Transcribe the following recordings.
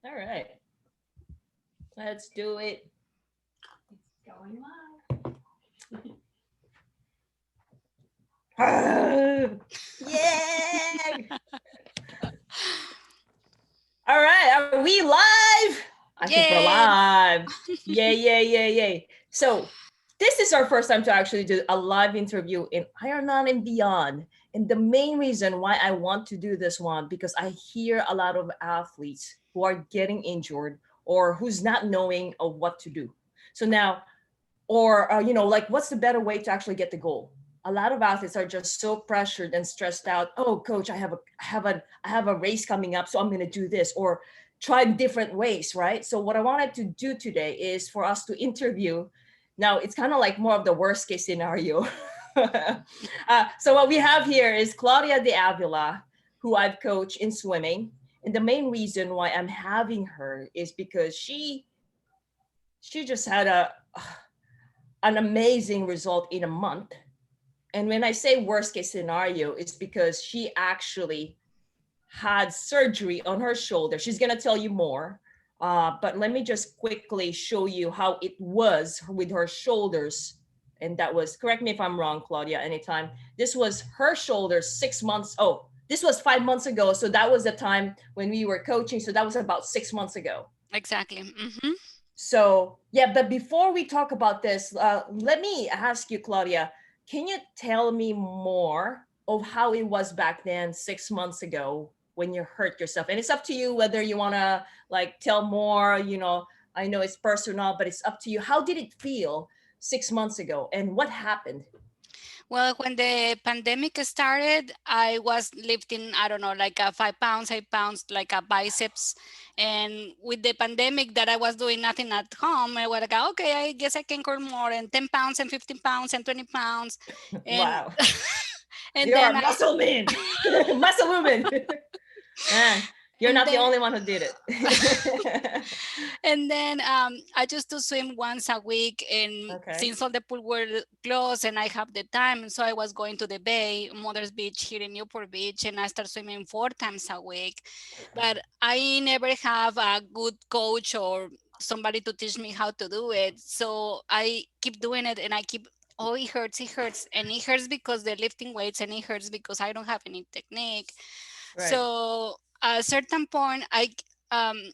All right. Let's do it. It's going live. Yay! All right. Are we live? I think we're Yay! live. Yay, yay, yay, yay. So this is our first time to actually do a live interview in Ironman and Beyond. And the main reason why I want to do this one, because I hear a lot of athletes who are getting injured or who's not knowing of what to do. So now, or like what's the better way to actually get the goal? A lot of athletes are just so pressured and stressed out. Oh, coach, I have a race coming up, so I'm going to do this, or try different ways, right? So what I wanted to do today is for us to interview. Now it's kind of like more of the worst case scenario. So what we have here is Claudia de Avila, who I've coached in swimming, and the main reason why I'm having her is because she just had an amazing result in a month. And when I say worst case scenario, it's because she actually had surgery on her shoulder. She's going to tell you more. But let me just quickly show you how it was with her shoulders. And that was, correct me if I'm wrong, Claudia, anytime. This was her shoulders 6 months. Oh, this was 5 months ago. So that was the time when we were coaching. So that was about 6 months ago. Exactly. So, yeah, but before we talk about this, let me ask you, Claudia, can you tell me more of how it was back then, 6 months ago, when you hurt yourself? And it's up to you whether you want to like tell more, I know it's personal, but it's up to you. How did it feel 6 months ago and what happened? Well, when the pandemic started, I was lifting, I don't know, like 5 pounds, 8 pounds, like a biceps. And with the pandemic that I was doing nothing at home, I was like, okay, I guess I can curl more and 10 pounds and 15 pounds and 20 pounds. And Wow, and you're then a muscle man, muscle woman. Man, you're and not the then only one who did it. and then I just do swim once a week. And Okay. since all the pool were closed and I have the time, so I was going to the bay, Mother's Beach here in Newport Beach, and I start swimming 4 times a week. But I never have a good coach or somebody to teach me how to do it. So I keep doing it and I keep, oh, it hurts. And it hurts because they're lifting weights, and it hurts because I don't have any technique. Right. So at a certain point, um,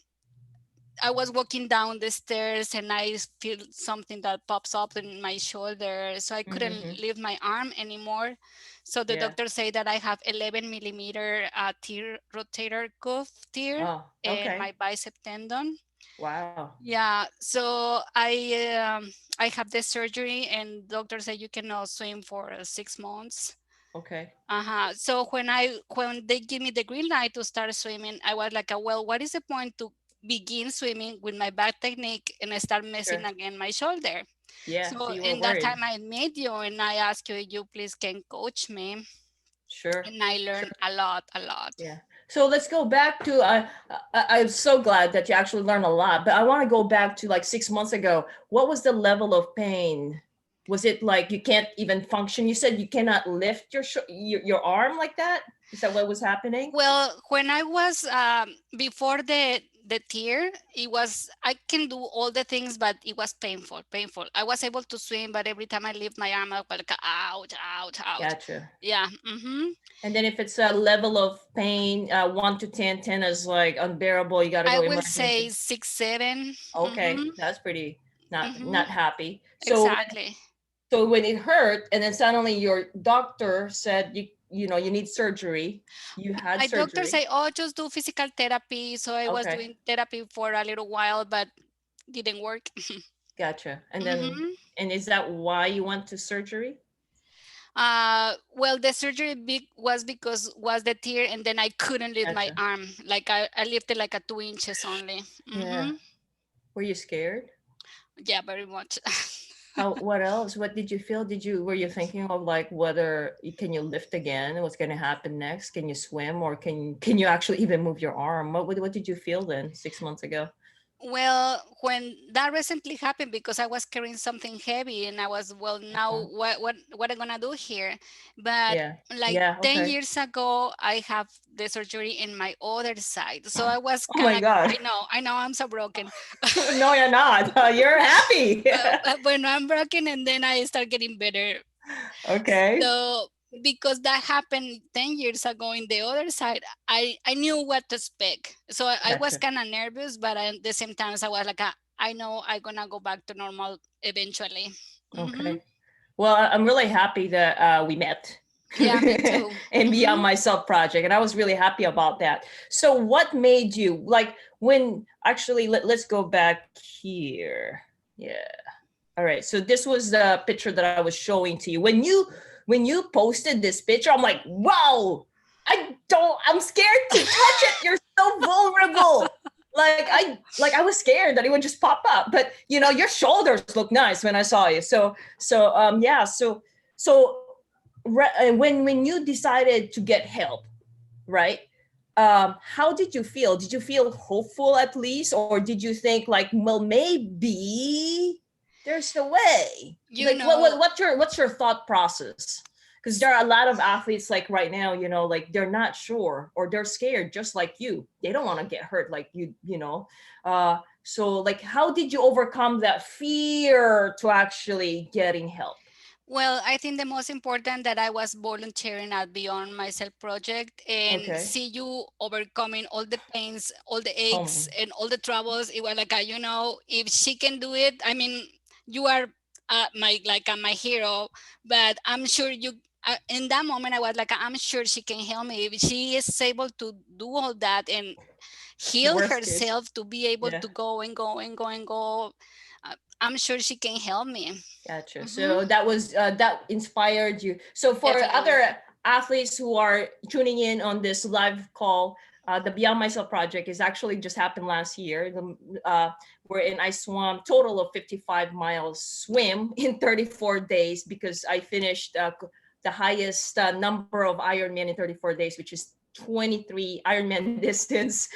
I was walking down the stairs and I feel something that pops up in my shoulder. So I couldn't Mm-hmm. lift my arm anymore. So the Yeah. doctor said that I have 11 millimeter tear rotator cuff tear Oh, in okay. my bicep tendon. Wow. Yeah, so I have the surgery, and doctor said you cannot swim for 6 months. Okay. So when they give me the green light to start swimming, I was like, well, what is the point to begin swimming with my bad technique and I start messing Sure. again my shoulder? Yeah. So So you were in that worried. time I met you and I asked you, you please can coach me, Sure. and I Sure. learned a lot, a lot. Yeah. So let's go back to I'm so glad that you actually learned a lot, but I want to go back to like 6 months ago. What was the level of pain? Was it like you can't even function? You said you cannot lift your arm like that? Is that what was happening? Well, when I was before the tear, it was I can do all the things, but it was painful, painful. I was able to swim, but every time I lift my arm, I was like, ouch, ouch, ouch. Gotcha. Yeah. Mm-hmm. And then if it's a level of pain, 1 to 10, 10 is like unbearable. You got to I go will say emergency. 6, 7. Okay, Mm-hmm. that's pretty not Mm-hmm. happy. Exactly. So when it hurt, and then suddenly your doctor said you need surgery. You had My doctor surgery. say, oh, just do physical therapy. So I was Okay, doing therapy for a little while, but didn't work. gotcha. And then, Mm-hmm. and is that why you went to surgery? Well, the surgery was because was the tear, and then I couldn't lift my Gotcha. arm. Like I lifted like a 2 inches only. Yeah. Mm-hmm. Were you scared? Yeah, very much. How? What else? What did you feel? Were you thinking of like whether can you lift again? What's going to happen next? Can you swim, or can you actually even move your arm? What did you feel then 6 months ago? Well, when that recently happened, because I was carrying something heavy, and I was, well, now Uh, what I'm gonna do here? But yeah. like Yeah. 10 Okay. years ago, I have the surgery in my other side, so I was Oh kind my of, God. I know, I'm so broken. No, you're not. You're happy. When I'm broken, and then I start getting better. Okay. So because that happened 10 years ago in the other side, I knew what to expect. So I was Gotcha. kind of nervous, but at the same time, I was like, I know I'm gonna go back to normal eventually. Hmm. Okay. Well, I'm really happy that we met Yeah, me too. in Beyond Hmm. Myself project, and I was really happy about that. So, what made you like when actually let's go back here. Yeah. All right. So this was the picture that I was showing to you. When you posted this picture, I'm like, wow, I'm scared to touch it. You're so vulnerable. Like I was scared that it would just pop up. But your shoulders look nice when I saw you. So yeah, so when you decided to get help, right? How did you feel? Did you feel hopeful at least, or did you think like, well, maybe there's a way? You Like, know, what's your thought process? Because there are a lot of athletes like right now, like they're not sure or they're scared, just like you. They don't want to get hurt like you. So like, how did you overcome that fear to actually getting help? well, I think the most important that I was volunteering at Beyond Myself project and Okay. see you overcoming all the pains, all the Oh, aches, and all the troubles. It was like, if she can do it, I mean, you are my hero. But I'm sure you. In that moment, I was like, I'm sure she can help me. If she is able to do all that and heal worst case. herself to be able Yeah. to go and go and go and go, I'm sure she can help me. Gotcha. Hmm. So that inspired you. So for Definitely. other athletes who are tuning in on this live call, the Beyond Myself project is actually just happened last year. Wherein I swam total of 55 miles swim in 34 days because I finished the highest number of Ironman in 34 days, which is 23 Ironman distance,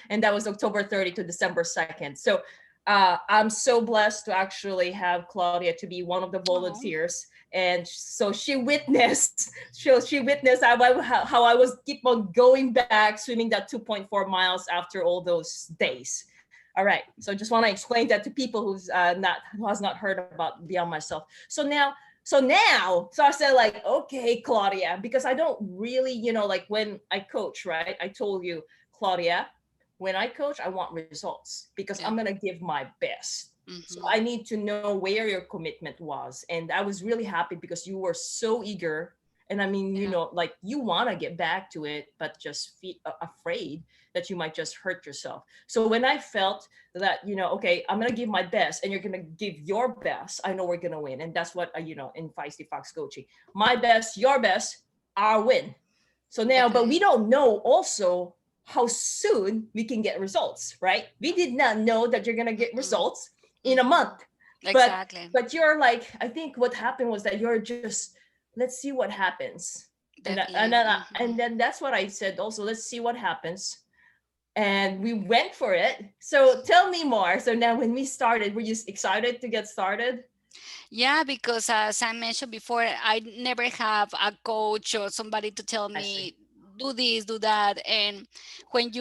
and that was October 30 to December 2nd. So I'm so blessed to actually have Claudia to be one of the Oh. volunteers, and so she witnessed, she witnessed how I was keep on going back swimming that 2.4 miles after all those days. All right, so just want to explain that to people who has not heard about Beyond Myself. So I said like, okay, Claudia, because I don't really, like when I coach, right? I told you, Claudia, when I coach, I want results because I'm Yeah. going to give my best. So I Hmm. need to know where your commitment was. And I was really happy because you were so eager. And I mean, Yeah. like you want to get back to it, but just afraid that you might just hurt yourself. So when I felt that, okay, I'm going to give my best and you're going to give your best, I know we're going to win. And that's what, in Feisty Fox coaching, my best, your best, our win. So now, but we Definitely. don't know also how soon we can get results, right? We did not know that you're gonna get Hmm. results in a Hmm. month. But Exactly. but you're like, I think what happened was that you're just, let's see what happens. And that, and Definitely. then Hmm. and then that's what I said also, let's see what happens. And we went for it. So tell me more. So now when we started, were you excited to get started? Yeah, because as I mentioned before, I never have a coach or somebody to tell I see. me do this, do that. And when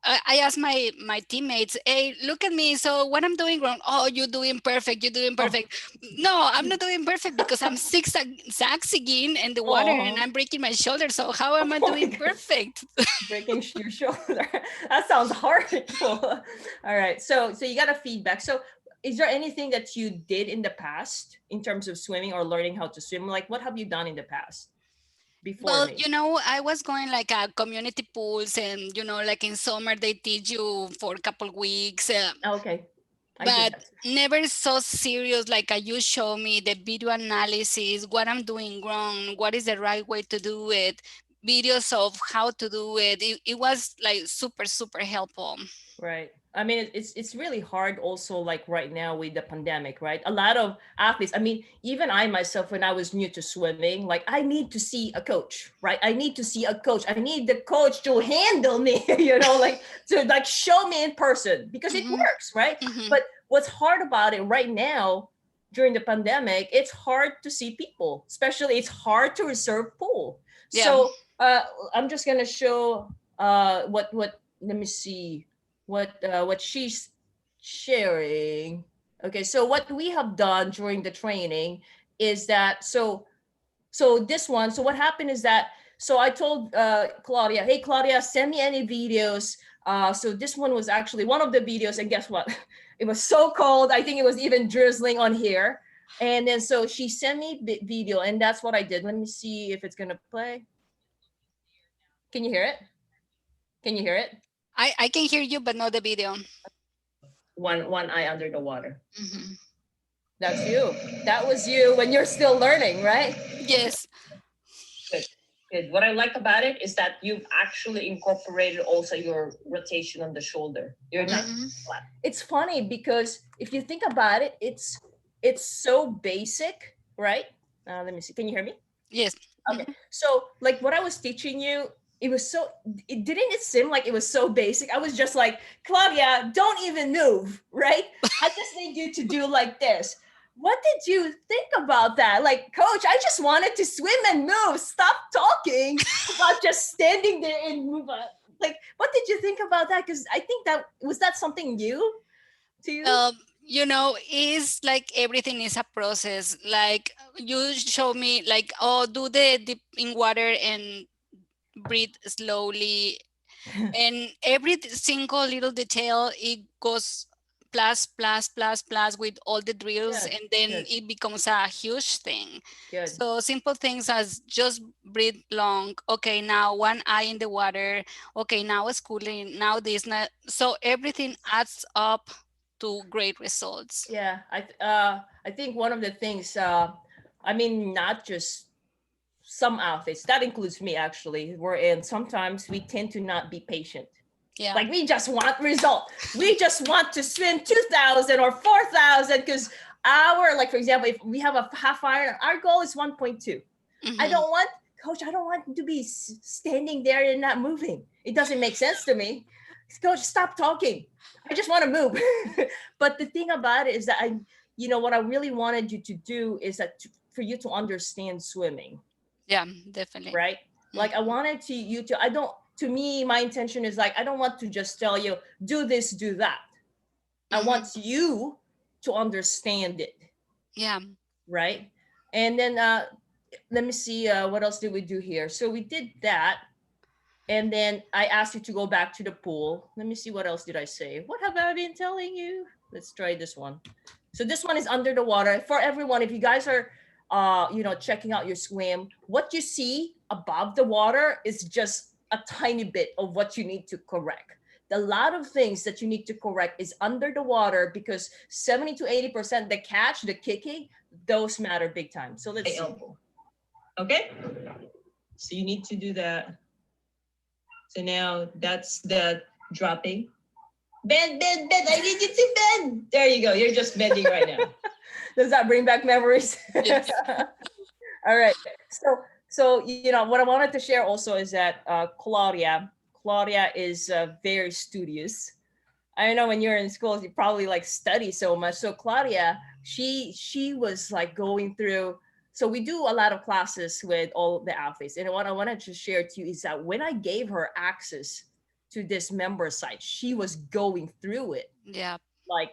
I ask my teammates, "Hey, look at me. So what I'm doing wrong? Oh, you're doing perfect. You're doing Oh, perfect." No, I'm not doing perfect because I'm sagging in the water and oh, I'm breaking my shoulder. So how am I oh my doing gosh. perfect? Breaking your shoulder. That sounds horrible. All right. So you got a feedback. So is there anything that you did in the past in terms of swimming or learning how to swim? Like what have you done in the past before Well, me? I was going like a community pools, and like in summer they teach you for a couple weeks, Okay. I did but that. never so serious. Like you show me the video analysis, what I'm doing wrong, what is the right way to do it. videos of how to do it. It was like super, super helpful. Right. I mean, it's really hard also, like right now with the pandemic, right? A lot of athletes, I mean, even I myself, when I was new to swimming, like I need to see a coach, right? I need to see a coach. I need the coach to handle me, like to like show me in person because it Hmm. works, right? Hmm. But what's hard about it right now during the pandemic, it's hard to see people, especially it's hard to reserve pool. Yeah. So I'm just gonna show what let me see what she's sharing. Okay, so what we have done during the training is that so this one. So what happened is that so I told Claudia, hey Claudia, send me any videos. So this one was actually one of the videos, and guess what? It was so cold. I think it was even drizzling on here. And then so she sent me video, and that's what I did. Let me see if it's gonna play. Can you hear it? Can you hear it? I can hear you, but not the video. One eye under the water. Hmm. That's you. That was you when you're still learning, right? Yes. Good. Good. What I like about it is that you've actually incorporated also your rotation on the shoulder. You're not Hmm. flat. It's funny because if you think about it, it's so basic, right? Let me see. Can you hear me? Yes. Okay. Hmm. So like what I was teaching you, it was so it seem like it was so basic. I was just like, Claudia, don't even move, right? I just need you to do like this. What did you think about that? Like, coach, I just wanted to swim and move. Stop talking about just standing there and move on. Like, what did you think about that? Because I think that was that something new to you? It's like everything is a process. Like you show me, like, oh, do the dip in water and breathe slowly, and every single little detail it goes plus plus plus plus with all the drills, Good, and then good, it becomes a huge thing. good. So simple things as just breathe long, okay, now one eye in the water, okay, now it's cooling, now this, not so everything adds up to great results. Yeah, I think one of the things I mean not just some athletes, that includes me actually, we're in sometimes we tend to not be patient. Yeah. Like we just want result. We just want to swim 2000 or 4000 because our like for example if we have a half iron, our goal is 1.2. I Hmm. don't want coach, I don't want to be standing there and not moving. It doesn't make sense to me. Coach, stop talking. I just want to move. But the thing about it is that what I really wanted you to do is that for you to understand swimming, Yeah, definitely. right? Like I wanted you to, I don't, to me, my intention is like, I don't want to just tell you, do this, do that. I Hmm. want you to understand it, Yeah. right? And then let me see, what else did we do here? So we did that. And then I asked you to go back to the pool. Let me see, what else did I say? What have I been telling you? Let's try this one. So this one is under the water. For everyone, if you guys are checking out your swim, what you see above the water is just a tiny bit of what you need to correct. A lot of things that you need to correct is under the water because 70 to 80% the catch, the kicking, those matter big time. So let's see. Elbow. Okay? So you need to do that. So now that's the dropping. Bend, bend, bend. I need you to bend. There you go. You're just bending right now. Does that bring back memories? Yes. All right. So what I wanted to share also is that Claudia is very studious. I know when you're in school, you probably like study so much. So Claudia, she was like going through. So we do a lot of classes with all the athletes, and what I wanted to share to you is that when I gave her access to this member site, she was going through it Yeah. like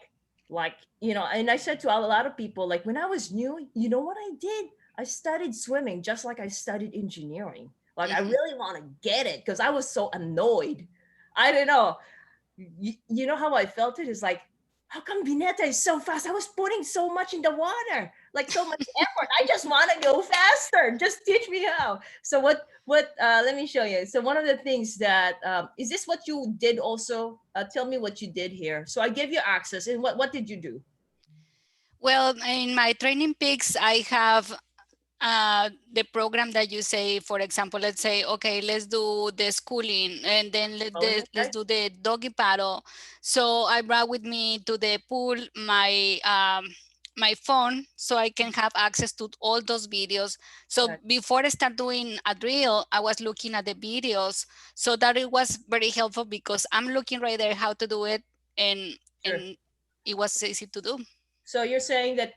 and I said to a lot of people, like when I was new, you know what I did? I studied swimming just like I studied engineering. Like I Hmm. really want to get it because I was so annoyed. I don't know. You know how I felt it is like, how come Vineta is so fast? I was putting so much in the water, like so much effort. I just want to go faster. Just teach me how. So what let me show you. So one of the things that is this what you did also? Tell me what you did here. So I gave you access, and what did you do? Well, in my training peaks, I have the program that you say, for example, let's say, okay, let's do the schooling and then let's Right? do the doggy paddle. So I brought with me to the pool my phone so I can have access to all those videos. So Right. before I start doing a drill, I was looking at the videos, so that it was very helpful because I'm looking right there how to do it, and Sure. it was easy to do. So you're saying that,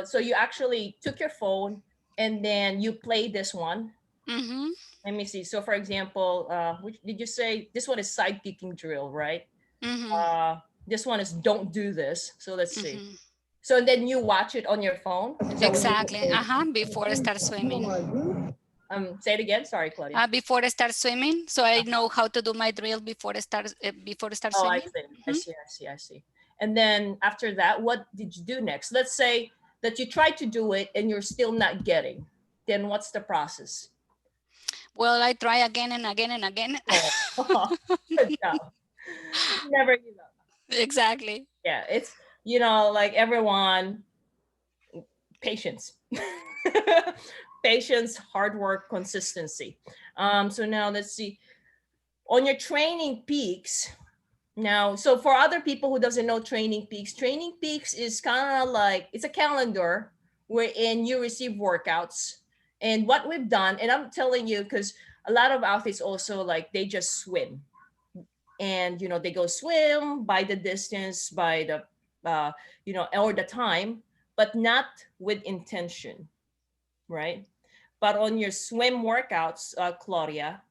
so you actually took your phone and then you play this one. Mm-hmm. Let me see. So for example, which did you say this one is side kicking drill, right? Mm-hmm. This one is don't do this. So let's see. Mm-hmm. So then you watch it on your phone. Is that what you Exactly. Before I start swimming. say it again? Sorry, Claudia. Before I start swimming, so I know how to do my drill before I start Oh, I swimming. see. I Mhm. see. I see. I see. And then after that, what did you do next? Let's say that you try to do it and you're still not getting. Then what's the process? Well, I try again and again and again. Oh, good job. Never give up. Exactly. Yeah, it's like everyone, patience, patience, hard work, consistency. So now let's see on your training peaks. Now, so for other people who doesn't know Training Peaks is kind of like it's a calendar wherein you receive workouts. And what we've done, and I'm telling you, because a lot of athletes also like they just swim, and they go swim by the distance, by the or the time, but not with intention, right? But on your swim workouts, Claudia,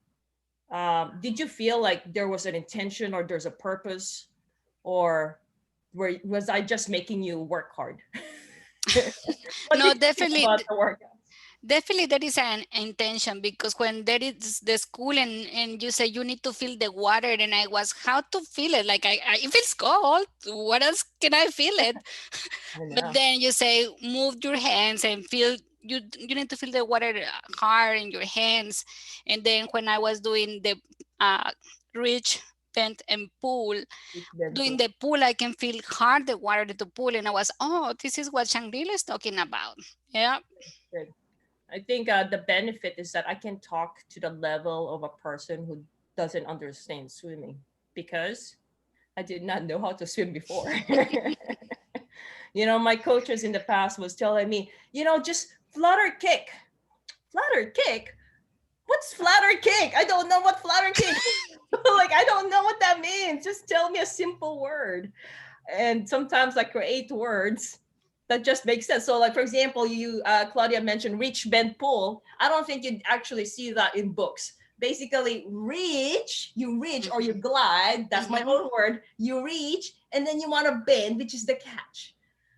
did you feel like there was an intention or there's a purpose, or was I just making you work hard? What No, did you feel definitely. about the workouts? Definitely, there is an intention because when there is the school and you say you need to feel the water, and I was how to feel it like it feels cold. What else can I feel it? I But know. then you say move your hands and feel you need to feel the water hard in your hands. And then when I was doing the uh, reach, bend, and pull, It's been doing cool. the pull, I can feel hard the water to pull, and I was this is what Shangri-La is talking about. Yeah. Good. I think the benefit is that I can talk to the level of a person who doesn't understand swimming because I did not know how to swim before. My coaches in the past was telling me, just flutter kick. Flutter kick? What's flutter kick? I don't know what flutter kick. Like I don't know what that means. Just tell me a simple word. And sometimes I create words that just make sense. So, like for example, you Claudia mentioned reach, bend, pull. I don't think you'd actually see that in books. Basically, you reach or you Mhm. glide. That's my Mhm. own word. You reach, and then you want to bend, which is the catch.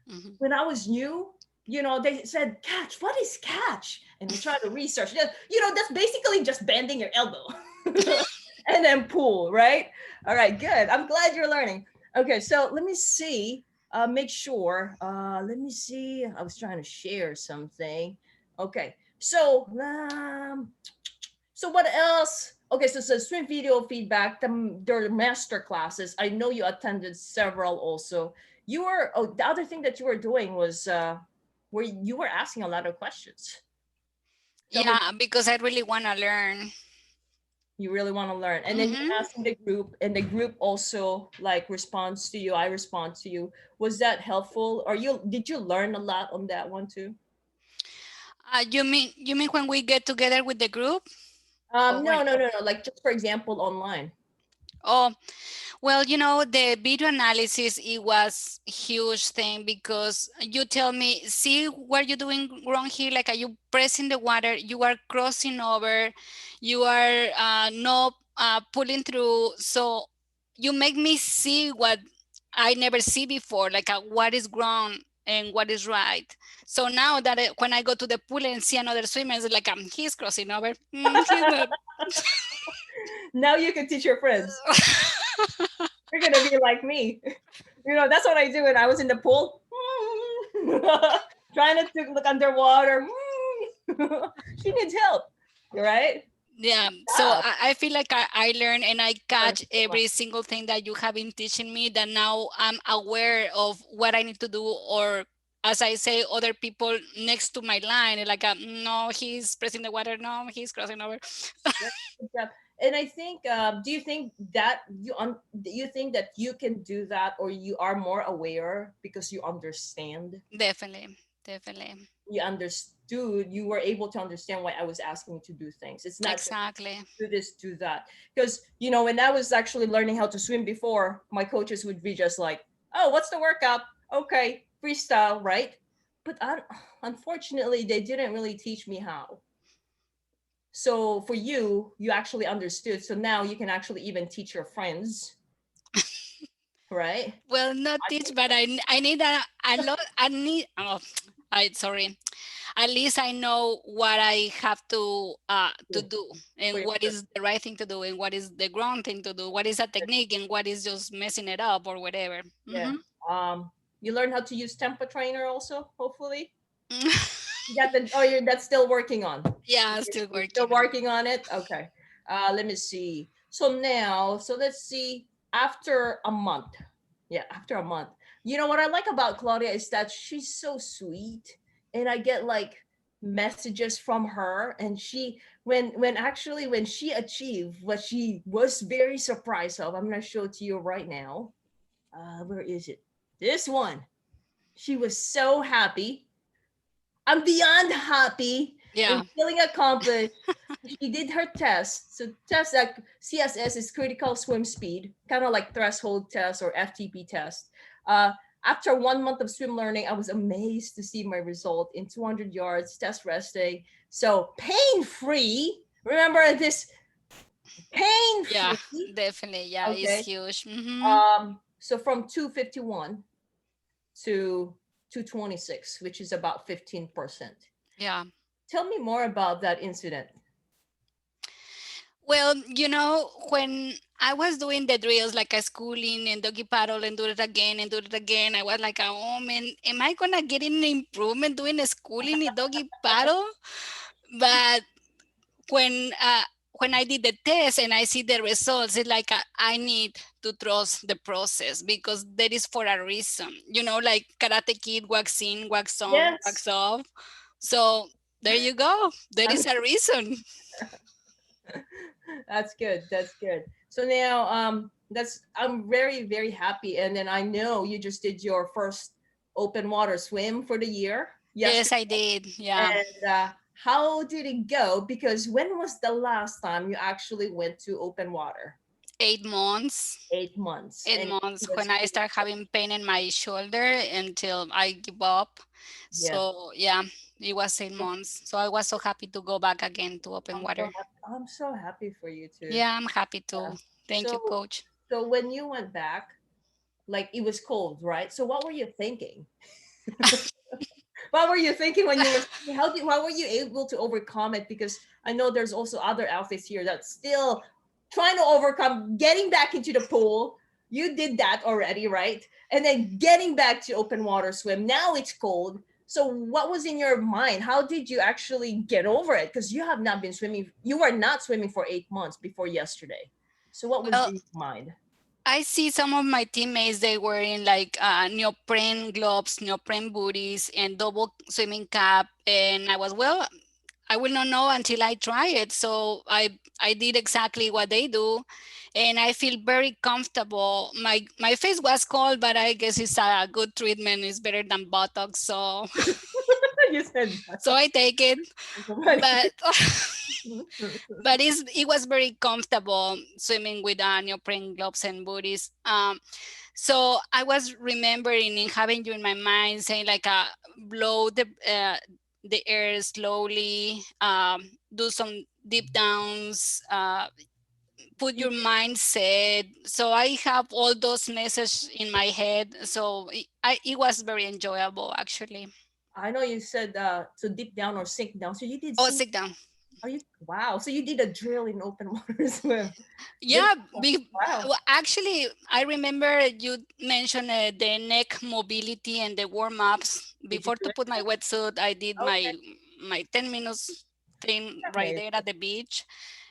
Mhm. When I was new, they said catch. What is catch? And I tried to research. That's basically just bending your elbow, and then pull. Right? All right. Good. I'm glad you're learning. Okay. So let me see. Make sure. Let me see. I was trying to share something. Okay. So what else? Okay, so swim video feedback, their master classes. I know you attended several also. The other thing that you were doing was where you were asking a lot of questions. Tell me, Yeah, because I really want to learn. you really want to learn. And then you Hmm. ask in the group, and the group also like responds to you. I respond to you. Was that helpful? Or did you learn a lot on that one too? You mean when we get together with the group, or No, when? no, no, no. Like just for example, online. Oh, well, the video analysis, it was huge thing because you tell me, see what you're doing wrong here. Like, are you pressing the water? You are crossing over. You are not pulling through. So you make me see what I never see before, like what is wrong and what is right. So now that when I go to the pool and see another swimmer, it's like he's crossing over. He's not. Now you can teach your friends. You're gonna be like me. That's what I do when I was in the pool. Trying to look underwater. She needs help. You're right. Yeah, so Stop. I feel like I learn and I Learn catch so much. every single thing that you have been teaching me, that now I'm aware of what I need to do, or as I say, other people next to my line, like, no, he's pressing the water, no, he's crossing over. Yeah, good job. And I think, do you think that do you think that you can do that, or you are more aware because you understand? Definitely, definitely. You understood. You were able to understand why I was asking you to do things. It's not just Exactly. do this, do that. Because when I was actually learning how to swim before, my coaches would be just like, "Oh, what's the workout? Okay, freestyle, right?" But unfortunately, they didn't really teach me how. So for you, you actually understood. So now you can actually even teach your friends, right? Well, not I teach, think but I need a lot. I need. Oh, I sorry. At least I know what I have to so do, for and what yourself. is the right thing to do, and what is the wrong thing to do, what is a technique, and what is just messing it up or whatever. Yeah. You learn how to use Tempo Trainer also, hopefully. You got the, oh, you're that's still working on. Yeah, still You're still working on. working on it. Okay. Let me see. So now, so let's see. After a month, yeah, after a month. You know what I like about Claudia is that she's so sweet, and I get like messages from her, and she when actually when she achieved what she was very surprised of. I'm gonna show it to you right now. Where is it? This one. She was so happy. I'm beyond happy and Yeah, feeling accomplished. She did her test. So test like CSS is critical swim speed, kind of like threshold test or FTP test. Uh, After 1 month of swim learning, I was amazed to see my result in 200 yards test resting. So pain free. Remember this, pain yeah, free. definitely. Yeah, it's Okay. huge. Hmm. So from 251 to 226, which is about 15%. Yeah. Tell me more about that incident. Well, when I was doing the drills like a schooling and doggy paddle and do it again and do it again, I was like, oh man, am I gonna get an improvement doing a schooling and doggy paddle? But when uh, when I did the test and I see the results, it's like I need to trust the process because that is for a reason. Like Karate Kid, wax in, wax on, Yes. wax off. So there you go. There I'm is a reason. That's good. That's good. So now that's I'm very very happy, and then I know you just did your first open water swim for the year Yes, yesterday. I did. Yeah. And how did it go? Because when was the last time you actually went to open water? 8 months. 8 months, eight and it months was when I start having pain in my shoulder until I give up. yeah. So yeah, it was 8 months. So I was so happy to go back again to open I'm so water. happy. I'm so happy for you too. Yeah, I'm happy Yeah. to. Thank you, So coach. so when you went back, like it was cold, right? So what were you thinking? What were you thinking when you were how were you able to overcome it? Because I know there's also other outfits here that still trying to overcome getting back into the pool. You did that already, right? And then getting back to open water swim. Now it's cold. So what was in your mind? How did you actually get over it? Because you have not been swimming. You were not swimming for 8 months before yesterday. So what was Well, in your mind? I see some of my teammates, they wearing like neoprene gloves, neoprene booties, and double swimming cap. And I was, well, I will not know until I try it. So I did exactly what they do, and I feel very comfortable. My face was cold, but I guess it's a good treatment. It's better than Botox, so You said so I take it. that. But but it was very comfortable swimming with neoprene gloves and booties. So I was remembering and having you in my mind saying like blow the air slowly, do some deep downs, put your mindset. So I have all those messages in my head. So it was very enjoyable actually. I know you said to dip down or sink down. So you did Oh, sink. sit down. Are you wow? So you did a drill in open water swim. Good. Yeah, Wow. well, actually, I remember you mentioned the neck mobility and the warm ups. Did you Before do to it? put my wetsuit, I did Okay. my 10 minutes thing right Amazing. there at the beach,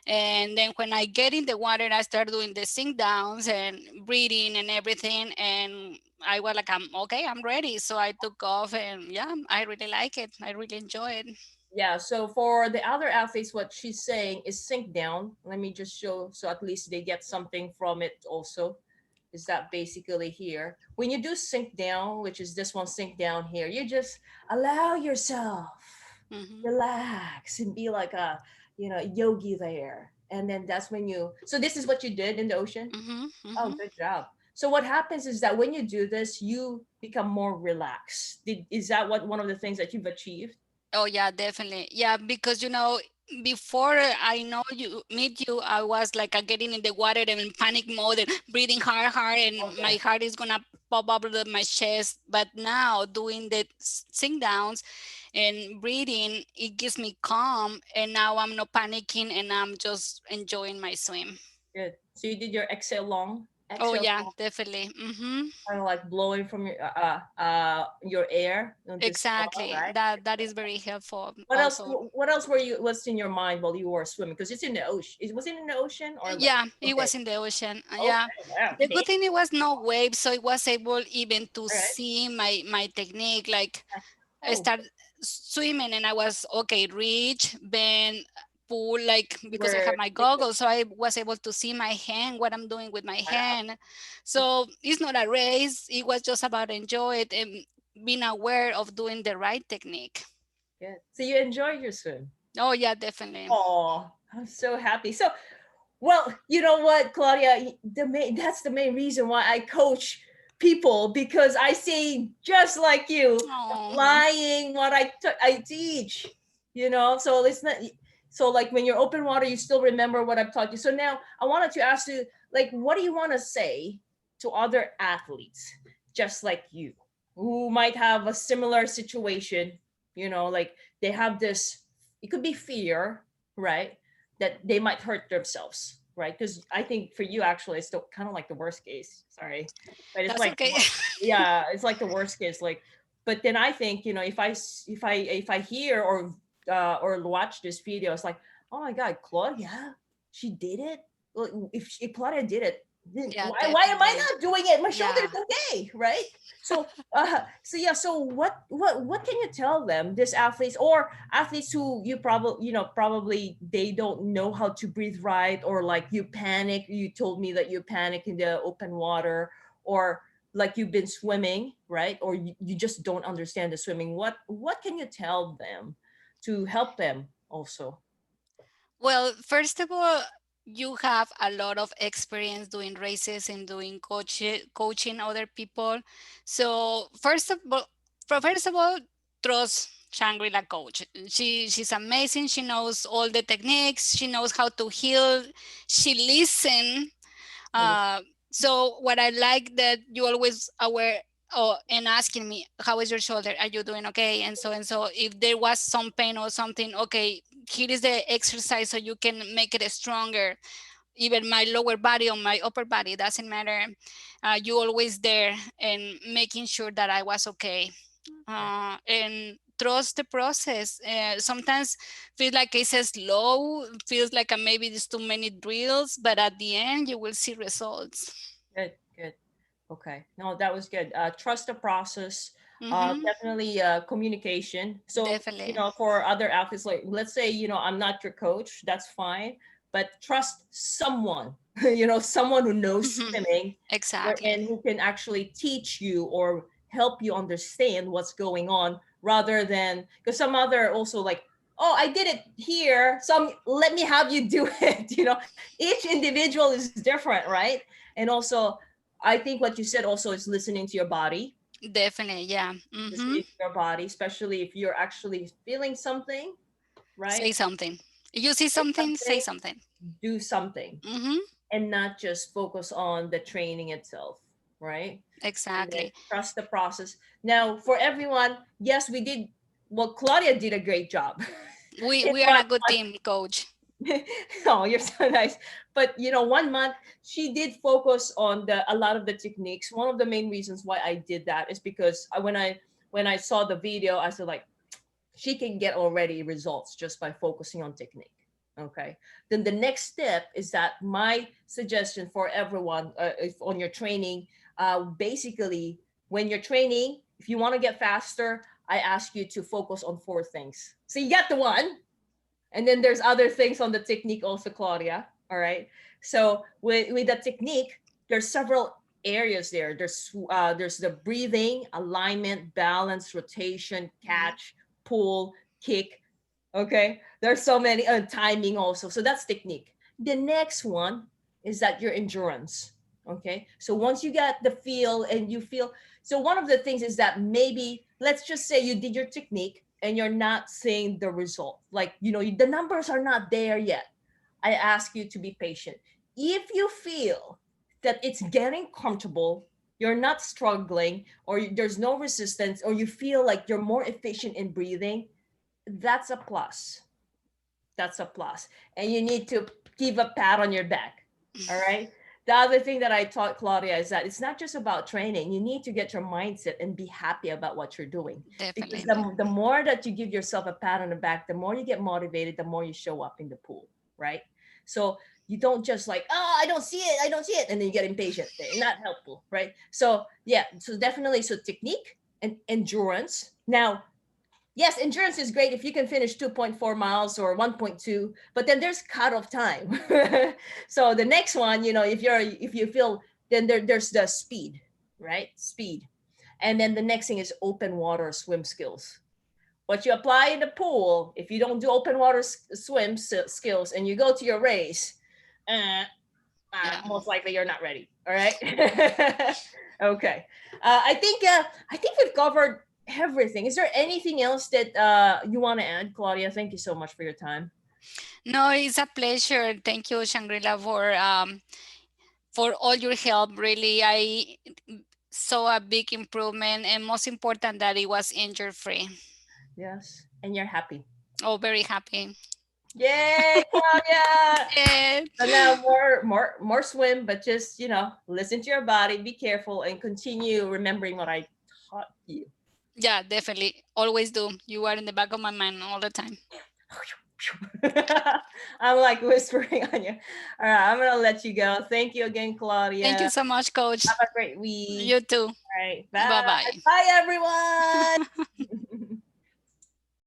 And then when I get in the water, I start doing the sink downs and breathing and everything. And I was like, I'm okay, I'm ready. So I took off, and yeah, I really like it. I really enjoy it. Yeah, so for the other athletes, what she's saying is sink down. Let me just show so at least they get something from it also. Is that basically here? When you do sink down, which is this one, sink down here, you just allow yourself, Hmm. relax, and be like a, yogi there. And then that's when you, so this is what you did in the ocean? Hmm. Oh, Hmm. good job. So what happens is that when you do this, you become more relaxed. Is that what one of the things that you've achieved? Oh yeah, definitely. Yeah, because before I know you meet you, I was like getting in the water and in panic mode and breathing hard, hard, and my Okay, heart is gonna pop up in my chest. But now doing the sink downs and breathing, it gives me calm, and now I'm not panicking and I'm just enjoying my swim. good. So you did your Oh exhale yeah, long, definitely. Mm-hmm. kind of like blowing from your air on this straw, Exactly. right? That is very helpful. What else? Also, What else were you? What's in your mind while you were swimming? Because it's in the ocean. Was it in the ocean or like? yeah, it Okay. was in the ocean. Yeah. Okay. Wow. The Okay. good thing it was no waves, so it was able even to All right. see my technique. Like I Oh, start swimming and I was okay, reach, bend, pull, like you because I have were. my goggles, so I was able to see my hand, what I'm doing with my Wow. hand. So it's not a race. It was just about enjoy it and being aware of doing the right technique. Good. So you enjoyed your swim. Oh yeah, definitely. Oh, I'm so happy. So, well, you know what, Claudia, that's the main reason why I coach people because I see just like you Oh. applying what I teach. So it's not so like when you're open water, you still remember what I've taught you. So now I wanted to ask you, like, what do you want to say to other athletes just like you who might have a similar situation? Like they have this, it could be fear, right? That they might hurt themselves, right? Because I think for you, actually, it's still kind of like the worst case. Sorry, but it's That's like, okay. yeah, it's like the worst case. Like, but then I think if I hear or watch this video, it's like, oh my god, Claudia, she did it. Well, if Claudia did it, then Yeah, why am I definitely. not doing it? My shoulder's Yeah. okay, right? So yeah, so what can you tell them, these athletes or athletes who you probably they don't know how to breathe right, or like you panic, you told me that you panic in the open water, or like you've been swimming, right? Or you just don't understand the swimming. What can you tell them to help them also? Well, first of all, you have a lot of experience doing races and doing coaching other people. So first of all, trust Shangri-La coach. She's amazing. She knows all the techniques. She knows how to heal. She listen. Really? Uh, so what I like that you always aware and asking me, how is your shoulder? Are you doing okay? And so and so. If there was some pain or something, okay, here is the exercise so you can make it stronger. Even my lower body or my upper body doesn't matter. You always there and making sure that I was okay. And trust the process. Sometimes feel like it's slow, feels like maybe there's too many drills, but at the end you will see results. Good, good. Okay. No, that was good. Trust the process. Mm-hmm. Definitely communication. So, Definitely. for other athletes, like let's say, I'm not your coach, that's fine, but trust someone, someone who knows Mm-hmm. swimming Exactly. and who can actually teach you or help you understand what's going on rather than because some other also like, oh, I did it here. Some let me have you do it. Each individual is different, right? And also I think what you said also is listening to your body, Definitely. Yeah. Mm-hmm. listening to your body, especially if you're actually feeling something, right? Say something. You see Say something, say something, something. do something, Mm-hmm. and not just focus on the training itself, right? And then Exactly. trust the process. Now, for everyone, yes, we did. Well, Claudia did a great job. We In we are a good team, coach. oh, you're so nice. But 1 month she did focus on a lot of the techniques. One of the main reasons why I did that is because when I saw the video, I said like she can get already results just by focusing on technique. Okay. Then the next step is that my suggestion for everyone, if on your training, basically when you're training, if you want to get faster, I ask you to focus on four things. So you get the one, and then there's other things on the technique also, Claudia. All right. So with the technique, there's several areas there. There's the breathing, alignment, balance, rotation, Mhm. catch, pull, kick. Okay. There's so many timing also. So that's technique. The next one is that your endurance. Okay. So once you get the feel and you feel, so one of the things is that maybe let's just say you did your technique and you're not seeing the result. Like, the numbers are not there yet. I ask you to be patient. If you feel that it's getting comfortable, you're not struggling, or there's no resistance, or you feel like you're more efficient in breathing, that's a plus. That's a plus. And you need to give a pat on your back. All right. The other thing that I taught Claudia is that it's not just about training. You need to get your mindset and be happy about what you're doing. Because Definitely. the more that you give yourself a pat on the back, the more you get motivated, the more you show up in the pool. Right. So you don't just like, oh, I don't see it. I don't see it. And then you get impatient. They're not helpful. Right. So, yeah. So definitely. So technique and endurance. Now, yes, endurance is great if you can finish 2.4 miles or 1.2, but then there's cutoff time. So the next one, if you feel, then there's the speed, right? Speed. And then the next thing is open water swim skills. What you apply in the pool, if you don't do open water swim skills and you go to your race, uh, Yeah. most likely you're not ready. All right. Okay. I think we've covered everything. Is there anything else that you want to add, Claudia? Thank you so much for your time. No, it's a pleasure. Thank you, Shangrila, for all your help. Really, I saw a big improvement, and most important that it was injury free. Yes, and you're happy. Oh, very happy. Yay, Claudia! Yeah, So now more swim, but just listen to your body, be careful, and continue remembering what I taught you. yeah, definitely. Always do. You are in the back of my mind all the time. I'm like whispering on you. All right, I'm gonna let you go. Thank you again, Thank Claudia. you so much, Coach. Have a great week. You too. All right, bye. Bye bye. Bye, everyone.